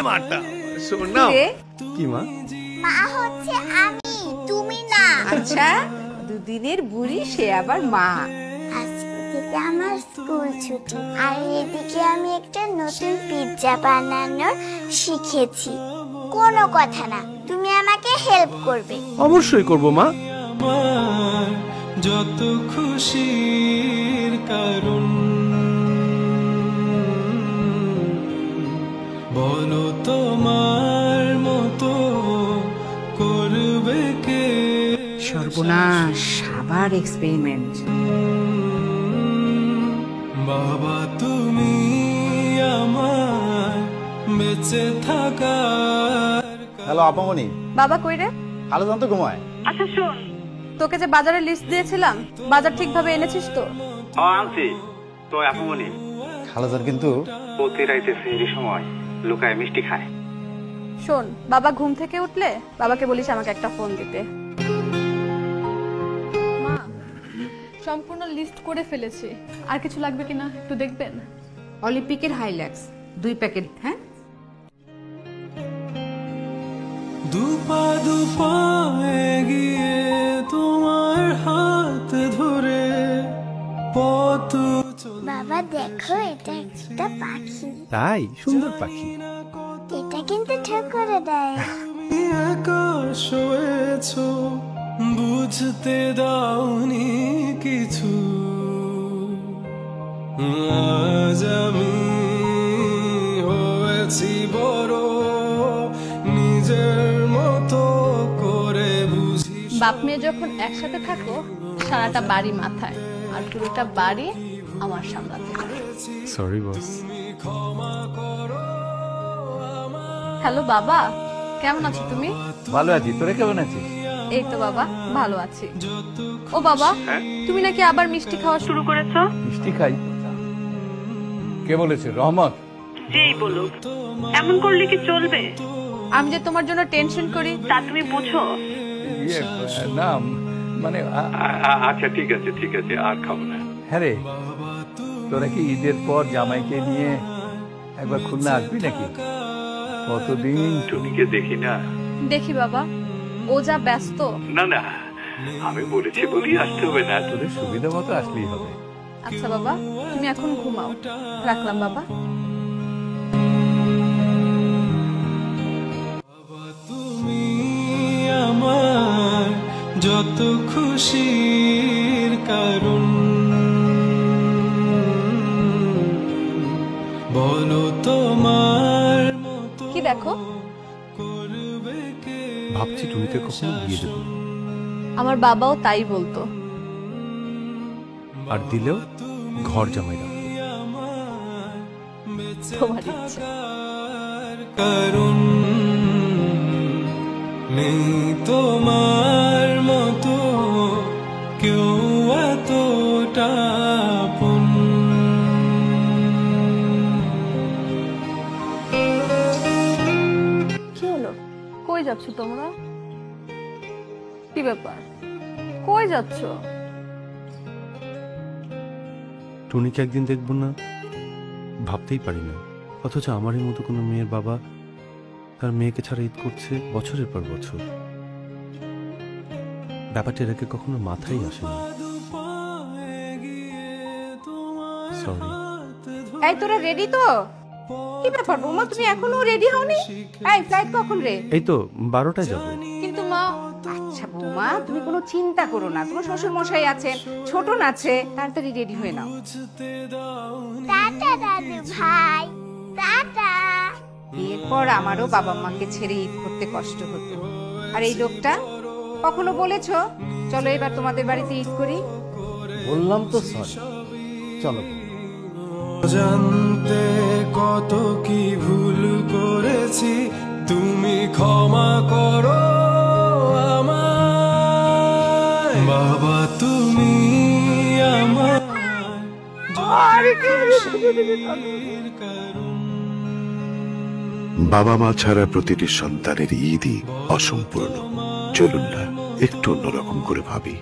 মাটা শোন না কি মা মা হচ্ছে আমি, তুমি না। আচ্ছা, দুদিনের বুড়ি সে আবার মা। আজকে থেকে আমার স্কুল ছুটি, আর এদিকে আমি একটা নতুন পিৎজা বানানোর শিখেছি। কোনো কথা না, তুমি আমাকে হেল্প করবে। অবশ্যই করব মা। যত খুশির কারণ বলো তোমার মতো করবে কে। সর্বনাশ, আবার এক্সপেরিমেন্ট। বাবা তুমি আমার বেঁচে থাকার। হ্যালো আপামনি। বাবা কই রে? খালেদান তো ঘুমায়। আচ্ছা শোন, তোকে যে বাজারের লিস্ট দিয়েছিলাম, বাজার ঠিকভাবে এনেছিস তো? আনছি তো আপামনি। খালেদান কিন্তু প্রতি রাইতে সেই সময় লুকায় মিষ্টি খায়। শোন, বাবা ঘুম থেকে উঠলে বাবাকে বলিস আমাকে একটা ফোন দিতে। মা, সম্পূর্ণ লিস্ট করে ফেলেছি, আর কিছু লাগবে কিনা একটু দেখবেন। অলিম্পিকের হাইল্যাক্স 2 প্যাকেট। হ্যাঁ, দুপা দুপা এগিয়ে তোমার হাত ধরে পথ বাবা দেখো, এটা একটা পাখি। তাই সুন্দর পাখি। এটা কিন্তু ঠিক করে দেয়। তুমি একা শোয়েছ, বুঝতে দাওনি কিছু। আজ আমি হয়েছি বড়, নিজের মতো করে বুঝি। বাপ মেয়ে যখন একসাথে থাকো, সারাটা বাড়ি মাথায়, আর পুরোটা বাড়ি আমার সামলাতে হয়। Sorry boss. হ্যালো বাবা, কেমন আছো তুমি? ভালো আছি, তোরা কেমন আছিস? এই তো বাবা, ভালো আছি। ও বাবা, তুমি নাকি আবার মিষ্টি খাওয়া শুরু করেছো? মিষ্টি খাই? কে বলেছে? রহমত। যেই বলুক, এমন করলে কি চলবে? আমি যে তোমার জন্য টেনশন করি তা তুমি বুঝো? না মানে আচ্ছা ঠিক আছে ঠিক আছে, আর খাবো না। হ্যাঁ রে, তোরা কি ঈদের পর জামাইকে নিয়ে একবার খুলনা আসবি নাকি? কতদিন টুনিকে দেখি না। দেখি বাবা, ও যা ব্যস্ত। না না, আমি বলেছি বলি আসতে হবে না। তোদের সুবিধা মতো আসলেই হবে। আচ্ছা বাবা, তুমি এখন ঘুমাও, রাখলাম বাবা। তুমি আমার যত খুশির কারণ বলো তোমার মতো কি দেখো? করবে কে। ভাবছি টুনিকে কখনো বিয়ে দেব, আমার বাবাও তাই বলতো। আর দিলেও ঘর জামাই রাখবো। তোমার ইচ্ছে। কারণ নেই তোমার মতো কেউ এতটা আপন। কি হলো? কই যাচ্ছ তোমরা? কি ব্যাপার, কই যাচ্ছ? টুনিকে একদিন দেখবো না ভাবতেই পারি না, অথচ আমারই মতো কোনো মেয়ের বাবা তার মেয়েকে ছাড়া ঈদ করছে বছরের পর বছর। ব্যাপারটা এর আগে কখনো মাথায় আসেনি। সরি। এই তোরা রেডি তো? কি ব্যাপার বৌমা, তুমি এখনো রেডি হওনি? এই ফ্লাইট কখন রে? এই তো 12টায় যাবো। কিন্তু মা। আচ্ছা বৌমা, তুমি কোনো চিন্তা করো না, তোমার শ্বশুর মশাই আছেন, ছোটন আছে, তাড়াতাড়ি রেডি হয়ে নাও। টাটা দাদু ভাই, টাটা। এরপর আমারও বাবা মাকে ছেড়ে ঈদ করতে কষ্ট হতো। আর এই লোকটা, কখনো বলেছো চলো এবার তোমাদের বাড়িতে ঈদ করি? বললাম তো সরি, চলো। জানতে কত কি ভুল করেছি, তুমি ক্ষমা করো আমায়। বাবা তুমি আমার বাবা মা ছাড়া প্রতিটি সন্তানের ঈদই অসম্পূর্ণ। চলুন না একটু অন্যরকম করে ভাবি।